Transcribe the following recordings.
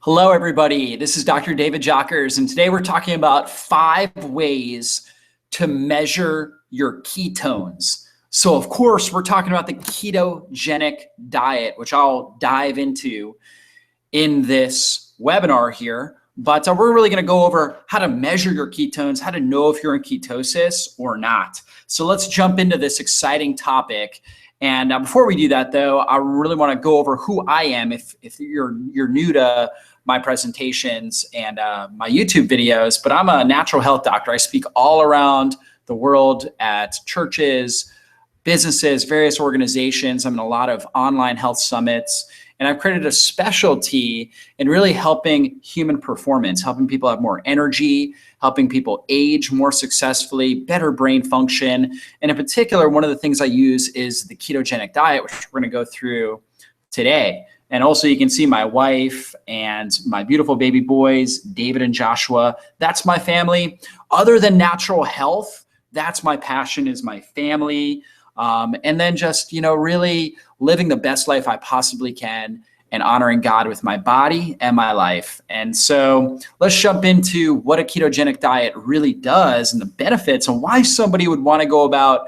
Hello, everybody. This is Dr. David Jockers, and today we're talking about 5 ways to measure your ketones. So, of course, we're talking about the ketogenic diet, which I'll dive into in this webinar here. But we're really going to go over how to measure your ketones, how to know if you're in ketosis or not. So let's jump into this exciting topic. And before we do that, though, I really want to go over who I am. If you're new to my presentations and my YouTube videos, but I'm a natural health doctor. I speak all around the world at churches, businesses, various organizations. I'm in a lot of online health summits, and I've created a specialty in really helping human performance, helping people have more energy, helping people age more successfully, better brain function. And in particular, one of the things I use is the ketogenic diet, which we're going to go through today. And also you can see my wife and my beautiful baby boys, David and Joshua. That's my family. Other than natural health, that's my passion, is my family. And then just, really living the best life I possibly can and honoring God with my body and my life. And so let's jump into what a ketogenic diet really does and the benefits and why somebody would want to go about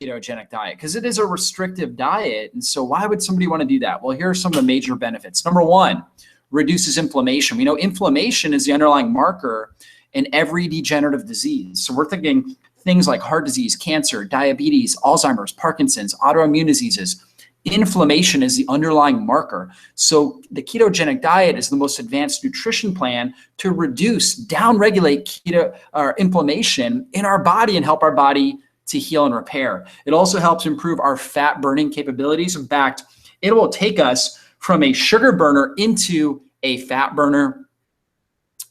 ketogenic diet, because it is a restrictive diet. And so why would somebody want to do that? Well, here are some of the major benefits. Number one, reduces inflammation. We know inflammation is the underlying marker in every degenerative disease. So we're thinking things like heart disease, cancer, diabetes, Alzheimer's, Parkinson's, autoimmune diseases. Inflammation is the underlying marker. So the ketogenic diet is the most advanced nutrition plan to reduce, downregulate inflammation in our body and help our body to heal and repair. It also helps improve our fat burning capabilities. In fact, it will take us from a sugar burner into a fat burner.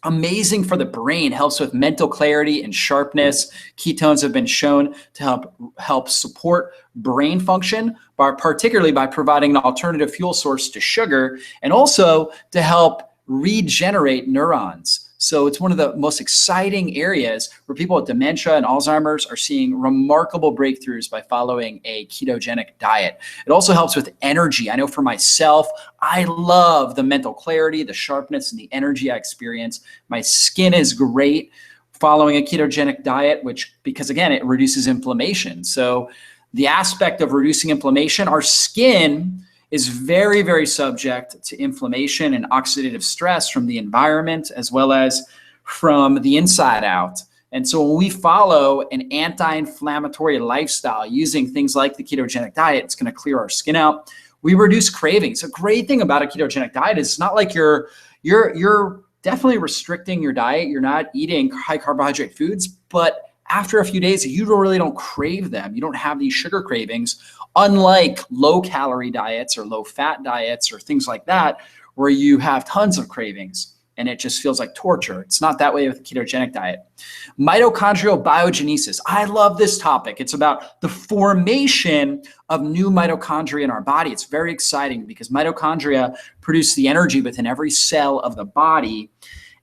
Amazing for the brain, helps with mental clarity and sharpness. Ketones have been shown to help support brain function, particularly by providing an alternative fuel source to sugar, and also to help regenerate neurons. So it's one of the most exciting areas where people with dementia and Alzheimer's are seeing remarkable breakthroughs by following a ketogenic diet. It also helps with energy. I know for myself, I love the mental clarity, the sharpness, and the energy I experience. My skin is great following a ketogenic diet, because again, it reduces inflammation. So the aspect of reducing inflammation, our skin is very, very subject to inflammation and oxidative stress from the environment as well as from the inside out. And so when we follow an anti-inflammatory lifestyle using things like the ketogenic diet, it's going to clear our skin out. We reduce cravings. A great thing about a ketogenic diet is it's not like you're definitely restricting your diet. You're not eating high carbohydrate foods, but after a few days, you really don't crave them. You don't have these sugar cravings, unlike low calorie diets or low fat diets or things like that, where you have tons of cravings and it just feels like torture. It's not that way with the ketogenic diet. Mitochondrial biogenesis. I love this topic. It's about the formation of new mitochondria in our body. It's very exciting because mitochondria produce the energy within every cell of the body.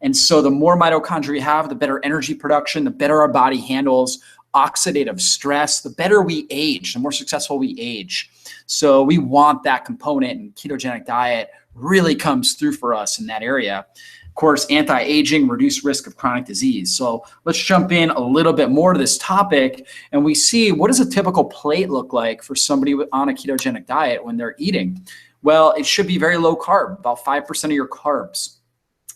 And so the more mitochondria we have, the better energy production, the better our body handles oxidative stress, the better we age, the more successful we age. So we want that component, and ketogenic diet really comes through for us in that area. Of course, anti-aging, reduced risk of chronic disease. So let's jump in a little bit more to this topic, and we see, what does a typical plate look like for somebody on a ketogenic diet when they're eating? Well, it should be very low carb, about 5% of your carbs.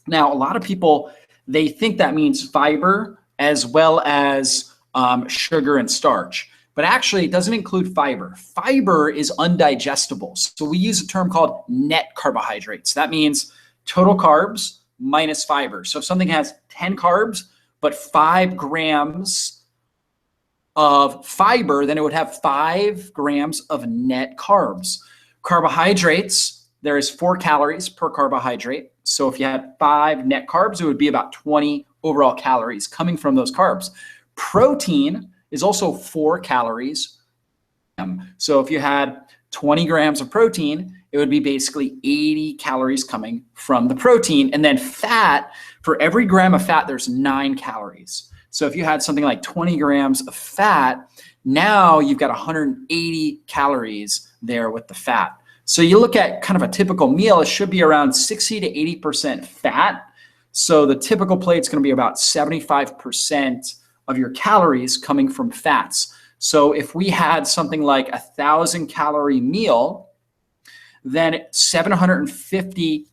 Now, a lot of people, they think that means fiber as well as sugar and starch, but actually it doesn't include fiber. Fiber is undigestible. So we use a term called net carbohydrates. That means total carbs minus fiber. So if something has 10 carbs, but 5 grams of fiber, then it would have 5 grams of net carbs. Carbohydrates, there is 4 calories per carbohydrate. So if you had 5 net carbs, it would be about 20 overall calories coming from those carbs. Protein is also 4 calories. So if you had 20 grams of protein, it would be basically 80 calories coming from the protein. And then fat, for every gram of fat, there's 9 calories. So if you had something like 20 grams of fat, now you've got 180 calories there with the fat. So you look at kind of a typical meal, it should be around 60 to 80% fat. So the typical plate's going to be about 75% of your calories coming from fats. So if we had something like 1,000-calorie meal, then 750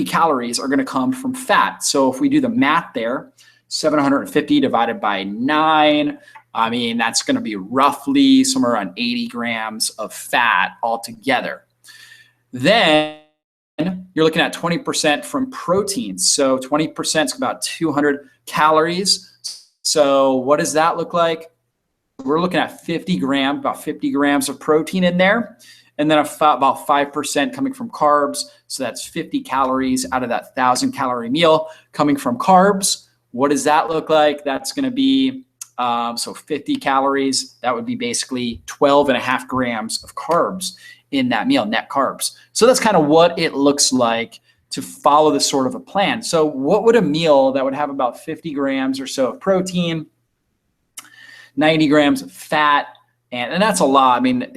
calories are going to come from fat. So if we do the math there, 750 divided by 9, I mean, that's going to be roughly somewhere around 80 grams of fat altogether. Then you're looking at 20% from protein. So 20% is about 200 calories. So what does that look like? We're looking at about 50 grams of protein in there. And then about 5% coming from carbs. So that's 50 calories out of that 1,000-calorie meal coming from carbs. What does that look like? That's going to be, so 50 calories. That would be basically 12.5 grams of carbs in that meal, net carbs. So that's kind of what it looks like to follow this sort of a plan. So what would a meal that would have about 50 grams or so of protein, 90 grams of fat, and that's a lot. I mean,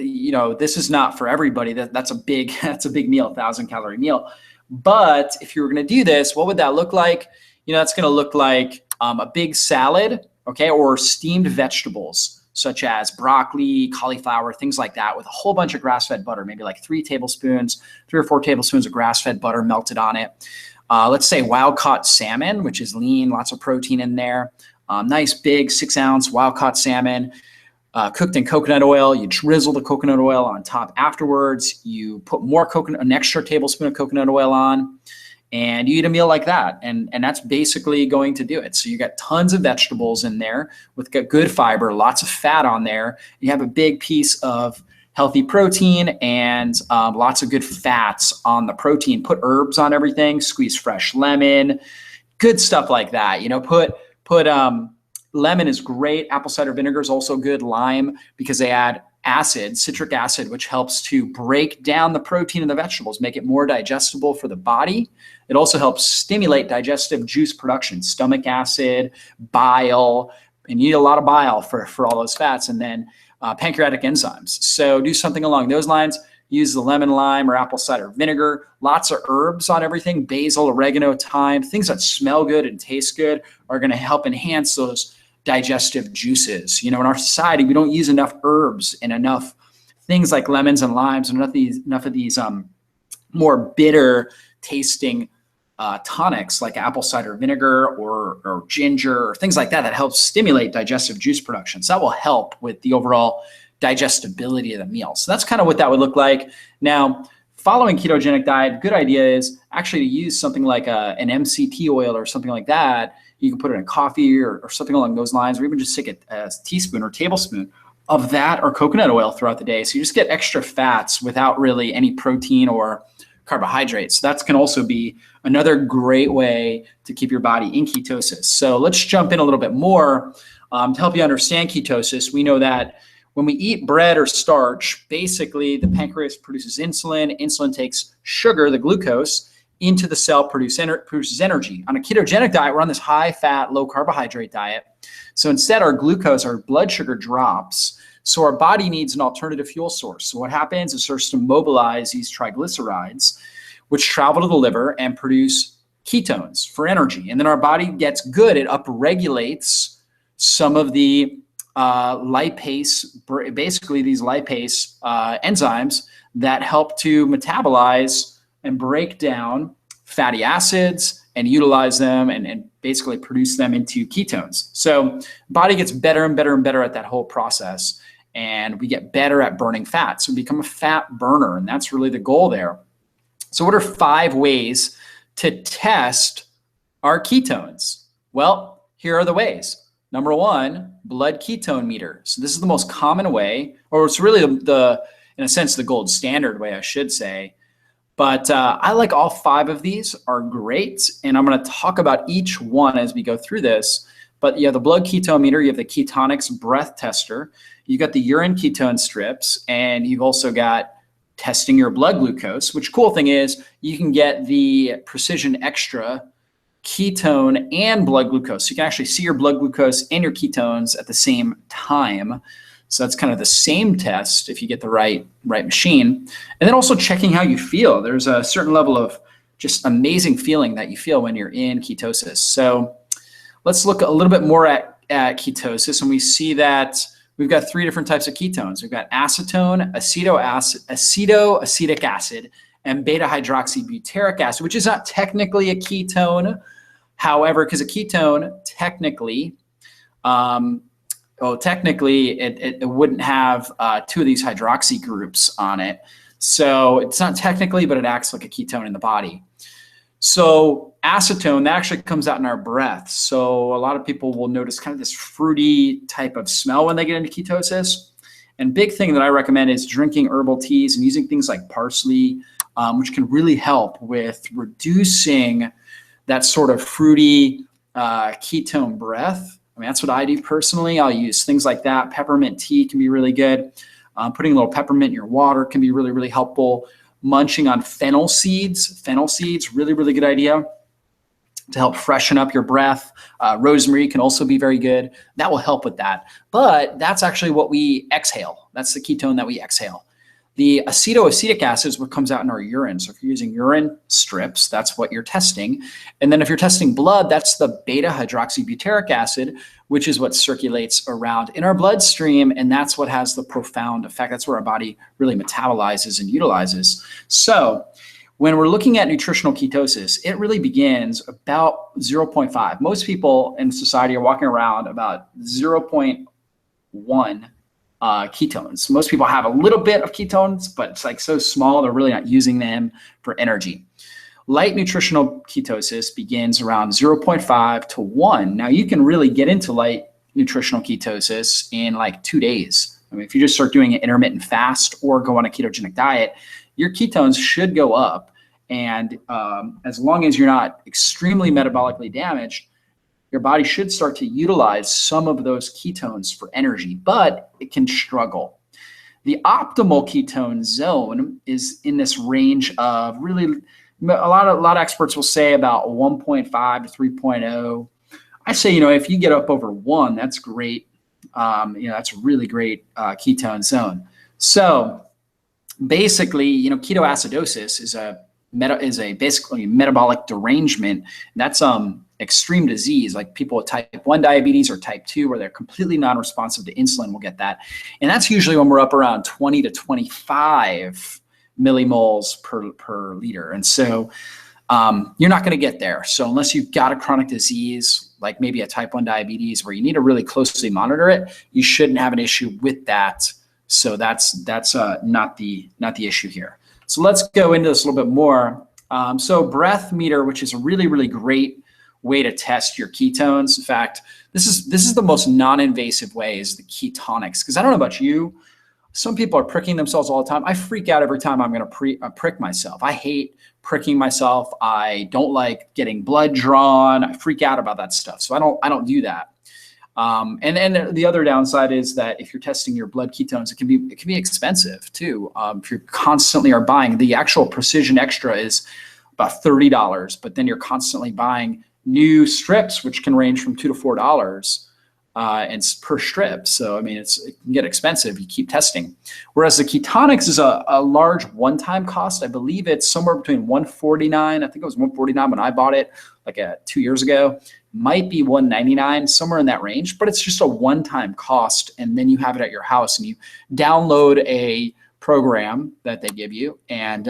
this is not for everybody. That's a big meal, 1,000-calorie meal. But if you were going to do this, what would that look like? It's going to look like a big salad, okay, or steamed vegetables such as broccoli, cauliflower, things like that, with a whole bunch of grass-fed butter, maybe like 3 or 4 tablespoons of grass-fed butter melted on it. Let's say wild-caught salmon, which is lean, lots of protein in there. Nice big 6-ounce wild-caught salmon. Cooked in coconut oil. You drizzle the coconut oil on top afterwards. You put an extra tablespoon of coconut oil on, and you eat a meal like that. And that's basically going to do it. So you got tons of vegetables in there with good fiber, lots of fat on there. You have a big piece of healthy protein and lots of good fats on the protein. Put herbs on everything, squeeze fresh lemon, good stuff like that. Put lemon is great. Apple cider vinegar is also good. Lime, because they add citric acid, which helps to break down the protein in the vegetables, make it more digestible for the body. It also helps stimulate digestive juice production, stomach acid, bile, and you need a lot of bile for all those fats, and then pancreatic enzymes. So do something along those lines. Use the lemon, lime, or apple cider vinegar. Lots of herbs on everything, basil, oregano, thyme. Things that smell good and taste good are going to help enhance those digestive juices. In our society, we don't use enough herbs and enough things like lemons and limes, and enough of these more bitter tasting tonics like apple cider vinegar or ginger or things like that help stimulate digestive juice production. So that will help with the overall digestibility of the meal. So that's kind of what that would look like. Now, following ketogenic diet, good idea is actually to use something like an MCT oil or something like that. You can put it in coffee or something along those lines, or even just take a teaspoon or tablespoon of that or coconut oil throughout the day. So you just get extra fats without really any protein or carbohydrates. So that can also be another great way to keep your body in ketosis. So let's jump in a little bit more to help you understand ketosis. We know that when we eat bread or starch, basically the pancreas produces insulin. Insulin takes sugar, the glucose, into the cell, produces energy. On a ketogenic diet, we're on this high-fat, low-carbohydrate diet. So instead, our blood sugar drops. So our body needs an alternative fuel source. So what happens is it starts to mobilize these triglycerides, which travel to the liver and produce ketones for energy. And then our body gets good. It upregulates some of the lipase, basically these lipase enzymes that help to metabolize and break down fatty acids and utilize them and basically produce them into ketones. So body gets better and better and better at that whole process. And we get better at burning fat. So we become a fat burner. And that's really the goal there. So what are 5 ways to test our ketones? Well, here are the ways. Number 1, blood ketone meter. So this is the most common way, or it's really in a sense, the gold standard way, I should say. But I like all 5 of these are great. And I'm going to talk about each one as we go through this. But you have the blood ketone meter, you have the Ketonix breath tester, you got the urine ketone strips, and you've also got testing your blood glucose, which cool thing is you can get the Precision Extra ketone and blood glucose. So you can actually see your blood glucose and your ketones at the same time. So that's kind of the same test if you get the right machine. And then also checking how you feel. There's a certain level of just amazing feeling that you feel when you're in ketosis. So let's look a little bit more at ketosis, and we see that we've got 3 different types of ketones. We've got acetone, acetoacetic acid, and beta-hydroxybutyric acid, which is not technically a ketone. However, because a ketone technically, it wouldn't have 2 of these hydroxy groups on it. So it's not technically, but it acts like a ketone in the body. So acetone, that actually comes out in our breath. So a lot of people will notice kind of this fruity type of smell when they get into ketosis. And big thing that I recommend is drinking herbal teas and using things like parsley, which can really help with reducing that sort of fruity ketone breath. I mean, that's what I do personally. I'll use things like that. Peppermint tea can be really good. Putting a little peppermint in your water can be really, really helpful. Munching on fennel seeds, really, really good idea to help freshen up your breath. Rosemary can also be very good. That will help with that. But that's actually what we exhale. That's the ketone that we exhale. The acetoacetic acid is what comes out in our urine. So if you're using urine strips, that's what you're testing. And then if you're testing blood, that's the beta-hydroxybutyric acid, which is what circulates around in our bloodstream. And that's what has the profound effect. That's where our body really metabolizes and utilizes. So when we're looking at nutritional ketosis, it really begins about 0.5. Most people in society are walking around about 0.1 ketones. Most people have a little bit of ketones, but it's like so small, they're really not using them for energy. Light nutritional ketosis begins around 0.5 to 1. Now you can really get into light nutritional ketosis in like 2 days. I mean, if you just start doing an intermittent fast or go on a ketogenic diet, your ketones should go up. And as long as you're not extremely metabolically damaged, your body should start to utilize some of those ketones for energy, but it can struggle. The optimal ketone zone is in this range of really, a lot of experts will say about 1.5 to 3.0. I say, if you get up over 1, that's great. That's a really great ketone zone. So basically, ketoacidosis is basically metabolic derangement. That's extreme disease, like people with type 1 diabetes or type 2, where they're completely non-responsive to insulin will get that. And that's usually when we're up around 20 to 25 millimoles per liter. And so you're not going to get there. So unless you've got a chronic disease, like maybe a type 1 diabetes, where you need to really closely monitor it, you shouldn't have an issue with that. So that's not the issue here. So let's go into this a little bit more. So breath meter, which is a really, really great way to test your ketones. In fact, this is the most non-invasive way, is the ketonics. Because I don't know about you, some people are pricking themselves all the time. I freak out every time I'm going to prick myself. I hate pricking myself. I don't like getting blood drawn. I freak out about that stuff. So I don't do that. And the other downside is that if you're testing your blood ketones, it can be expensive too. If you constantly are buying, the actual Precision Extra is about $30, but then you're constantly buying new strips, which can range from $2 to $4 and per strip. So I mean, it can get expensive. You keep testing. Whereas the ketonics is a large one-time cost. I believe it's somewhere between $149. I think it was $149 when I bought it, like 2 years ago. Might be $199, somewhere in that range. But it's just a one-time cost, and then you have it at your house, and you download a program that they give you, and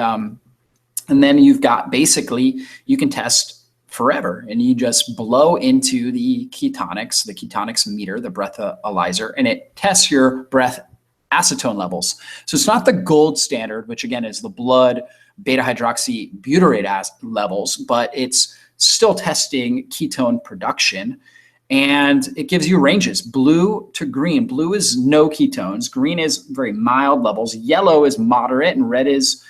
then you've got, basically you can test forever, and you just blow into the ketonics meter, the breathalyzer, and it tests your breath acetone levels. So it's not the gold standard, which again is the blood beta-hydroxybutyrate levels, but it's still testing ketone production, and it gives you ranges, blue to green. Blue is no ketones, green is very mild levels, yellow is moderate, and red is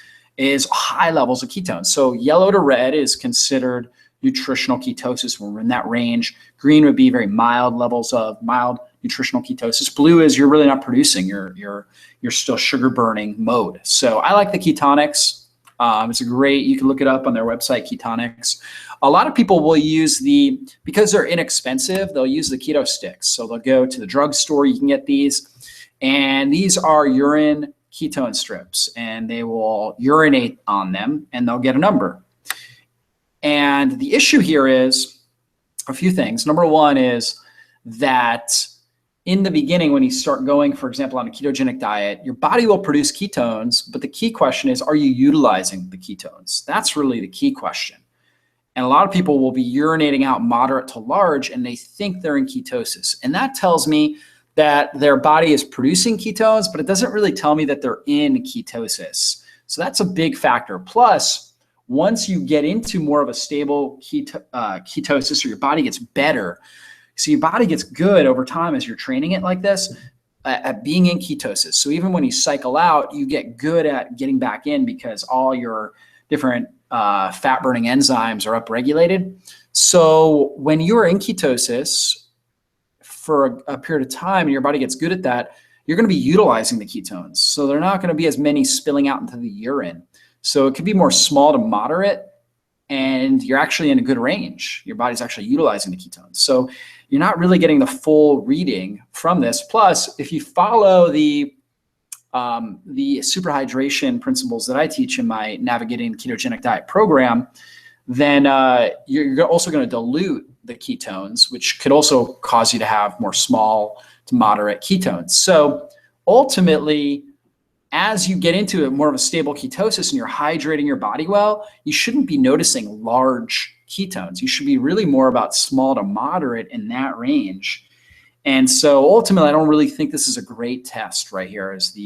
high levels of ketones. So yellow to red is considered nutritional ketosis when we're in that range. Green would be very mild levels of mild nutritional ketosis. Blue is you're really not producing, you're still sugar burning mode. So I like the ketonics. It's you can look it up on their website, Ketonics. A lot of people will use because they're inexpensive, they'll use the keto sticks. So they'll go to the drugstore, you can get these, And these are urine ketone strips, and they will urinate on them and they'll get a number. And the issue here is a few things. Number one is that in the beginning, when you start going, for example, on a ketogenic diet, your body will produce ketones, but the key question is, are you utilizing the ketones? That's really the key question. And a lot of people will be urinating out moderate to large, and they think they're in ketosis. And that tells me that their body is producing ketones, but it doesn't really tell me that they're in ketosis. So that's a big factor. Plus, once you get into more of a stable ketosis, or your body gets better, so your body gets good over time as you're training it like this at being in ketosis. So even when you cycle out, you get good at getting back in because all your different fat burning enzymes are upregulated. So when you are in ketosis for a period of time and your body gets good at that, you're going to be utilizing the ketones. So they're not going to be as many spilling out into the urine. So it could be more small to moderate, and you're actually in a good range. Your body's actually utilizing the ketones. So you're not really getting the full reading from this. Plus, if you follow the superhydration principles that I teach in my Navigating Ketogenic Diet program, then you're also going to dilute the ketones, which could also cause you to have more small to moderate ketones. So ultimately, as you get into more of a stable ketosis and you're hydrating your body well, you shouldn't be noticing large ketones. You should be really more about small to moderate in that range. And so ultimately, I don't really think this is a great test right here as the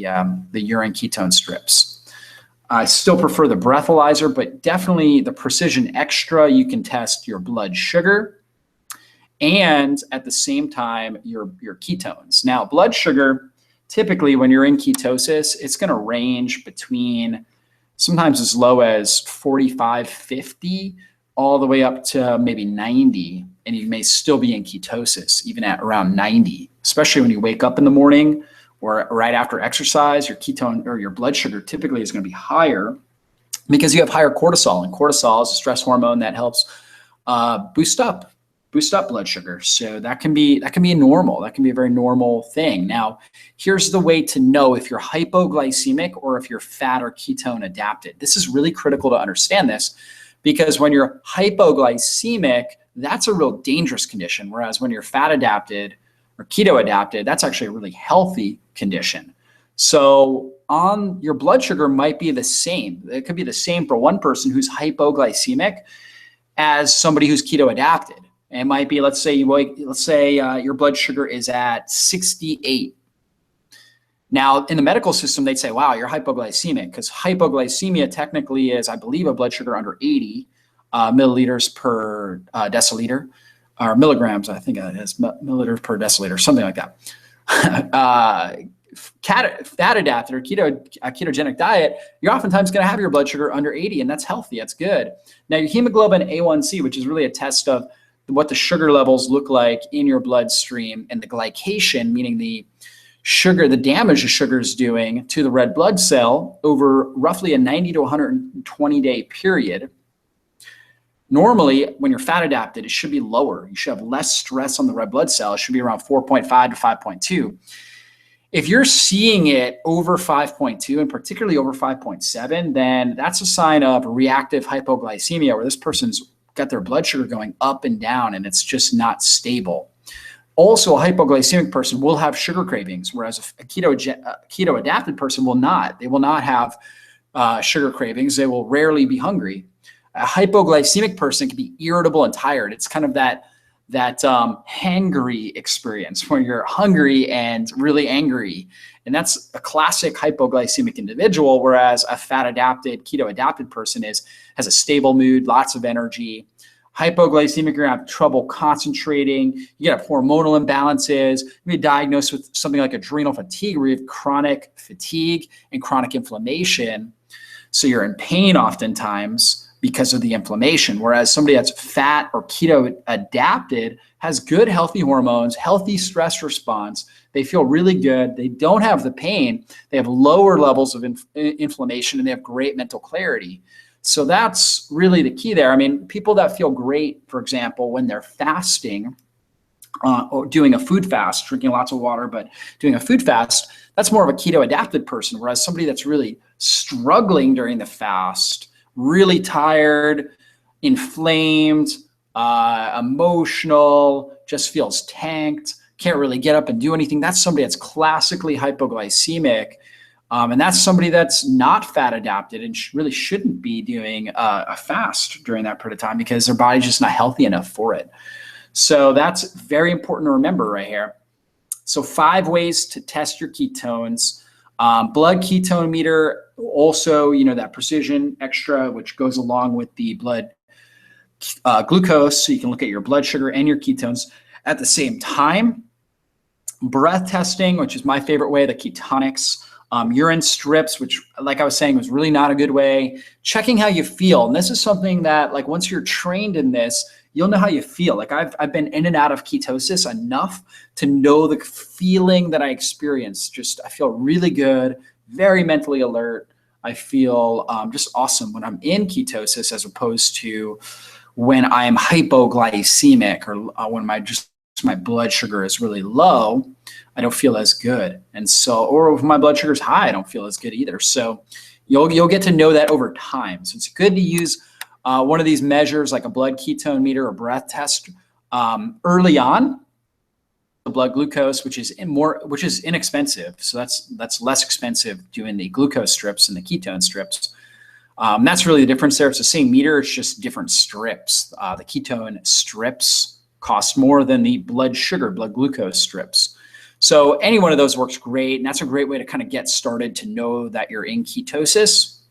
urine ketone strips. I still prefer the breathalyzer, but definitely the Precision Extra, you can test your blood sugar and at the same time, your ketones. Now, blood sugar, typically when you're in ketosis, it's going to range between sometimes as low as 45, 50, all the way up to maybe 90. And you may still be in ketosis, even at around 90, especially when you wake up in the morning or right after exercise. Your ketone or your blood sugar typically is going to be higher because you have higher cortisol, and cortisol is a stress hormone that helps boost up blood sugar. So that can be normal. That can be a very normal thing. Now, here's the way to know if you're hypoglycemic or if you're fat or ketone adapted. This is really critical to understand this, because when you're hypoglycemic, that's a real dangerous condition. Whereas when you're fat adapted or keto adapted, that's actually a really healthy condition. So on your blood sugar might be the same. It could be the same for one person who's hypoglycemic as somebody who's keto adapted. And it might be, let's say your blood sugar is at 68. Now, in the medical system, they'd say, wow, you're hypoglycemic, because hypoglycemia technically is, I believe, a blood sugar under 80 milliliters per deciliter, or milligrams, I think it is, milliliters per deciliter, something like that. Fat adapted or ketogenic diet, you're oftentimes going to have your blood sugar under 80, and that's healthy. That's good. Now, your hemoglobin A1C, which is really a test of what the sugar levels look like in your bloodstream, and the glycation, meaning the sugar, the damage the sugar is doing to the red blood cell over roughly a 90 to 120 day period. Normally, when you're fat adapted, it should be lower. You should have less stress on the red blood cell. It should be around 4.5 to 5.2. If you're seeing it over 5.2 and particularly over 5.7, then that's a sign of reactive hypoglycemia, where this person's got their blood sugar going up and down and it's just not stable. Also, a hypoglycemic person will have sugar cravings, whereas a keto adapted person will not. They will not have sugar cravings. They will rarely be hungry. A hypoglycemic person can be irritable and tired. It's kind of that hangry experience where you're hungry and really angry. And that's a classic hypoglycemic individual, whereas a fat adapted, keto adapted person has a stable mood, lots of energy. Hypoglycemic, you're going to have trouble concentrating. You have hormonal imbalances. You may be diagnosed with something like adrenal fatigue, where you have chronic fatigue and chronic inflammation. So you're in pain oftentimes because of the inflammation. Whereas somebody that's fat or keto adapted has good, healthy hormones, healthy stress response. They feel really good. They don't have the pain. They have lower levels of inflammation, and they have great mental clarity. So that's really the key there. I mean, people that feel great, for example, when they're fasting or doing a food fast, drinking lots of water, but doing a food fast, that's more of a keto adapted person. Whereas somebody that's really struggling during the fast, really tired, inflamed, emotional, just feels tanked, can't really get up and do anything. That's somebody that's classically hypoglycemic. And that's somebody that's not fat adapted and really shouldn't be doing a fast during that period of time because their body's just not healthy enough for it. So that's very important to remember right here. So 5 ways to test your ketones. Blood ketone meter, also, that precision extra, which goes along with the blood glucose, so you can look at your blood sugar and your ketones at the same time. Breath testing, which is my favorite way, the ketonics. Urine strips, which, like I was saying, was really not a good way. Checking how you feel. And this is something that, like, once you're trained in this, you'll know how you feel. Like, I've been in and out of ketosis enough to know the feeling that I experience. I feel really good, very mentally alert. I feel just awesome when I'm in ketosis as opposed to when I'm hypoglycemic or when my blood sugar is really low. I don't feel as good. And so, or if my blood sugar is high, I don't feel as good either. So you'll get to know that over time. So it's good to use one of these measures like a blood ketone meter or breath test early on. The blood glucose, which is inexpensive. So that's less expensive doing the glucose strips and the ketone strips. That's really the difference there. It's the same meter, it's just different strips. The ketone strips cost more than the blood glucose strips. So any one of those works great. And that's a great way to kind of get started to know that you're in ketosis.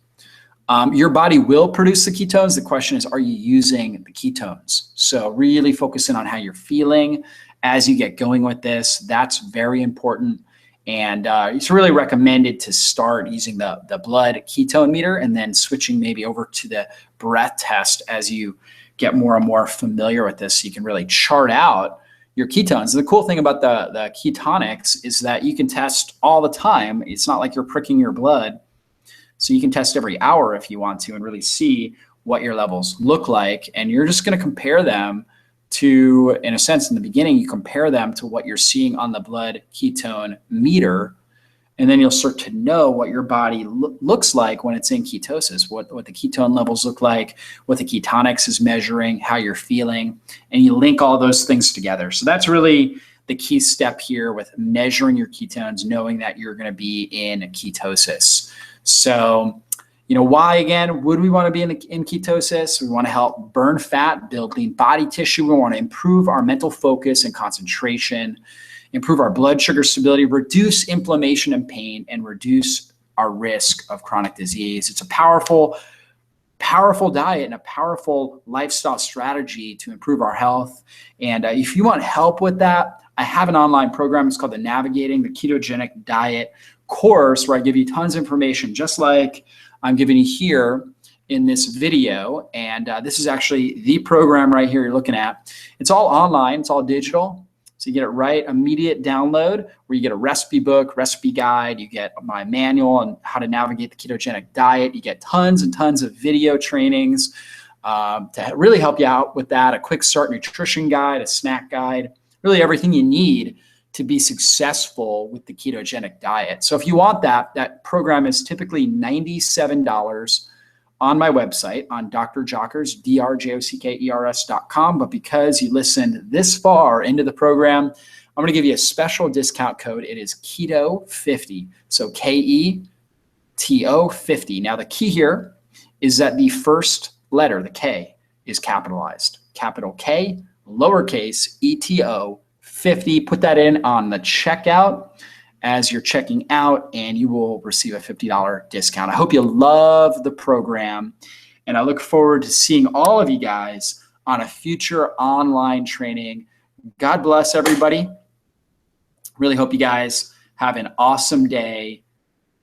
Your body will produce the ketones. The question is, are you using the ketones? So really focusing on how you're feeling as you get going with this. That's very important. And it's really recommended to start using the blood ketone meter and then switching maybe over to the breath test as you get more and more familiar with this, so you can really chart out your ketones. And the cool thing about the ketonics is that you can test all the time. It's not like you're pricking your blood. So you can test every hour if you want to and really see what your levels look like. And you're just going to compare them to, in a sense, in the beginning, you compare them to what you're seeing on the blood ketone meter. And then you'll start to know what your body looks like when it's in ketosis, what the ketone levels look like, what the ketonics is measuring, how you're feeling, and you link all those things together. So that's really the key step here with measuring your ketones, knowing that you're going to be in ketosis. So, why, again, would we want to be in ketosis? We want to help burn fat, build lean body tissue. We want to improve our mental focus and concentration, improve our blood sugar stability, reduce inflammation and pain, and reduce our risk of chronic disease. It's a powerful diet and a powerful lifestyle strategy to improve our health. And if you want help with that, I have an online program. It's called the Navigating the Ketogenic Diet course, where I give you tons of information, just like I'm giving you here in this video. And this is actually the program right here you're looking at. It's all online. It's all digital. So you get it right, immediate download, where you get a recipe book, recipe guide, you get my manual on how to navigate the ketogenic diet, you get tons and tons of video trainings to really help you out with that, a quick start nutrition guide, a snack guide, really everything you need to be successful with the ketogenic diet. So if you want that program is typically $97 on my website on drjockers, drjockers.com. But because you listened this far into the program, I'm going to give you a special discount code. It is KETO50. So KETO 50. Now the key here is that the first letter, the K, is capitalized. Capital K, lowercase ETO 50. Put that in on the checkout as you're checking out, and you will receive a $50 discount. I hope you love the program, and I look forward to seeing all of you guys on a future online training. God bless everybody. Really hope you guys have an awesome day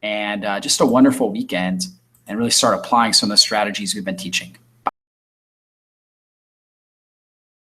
and just a wonderful weekend, and really start applying some of the strategies we've been teaching.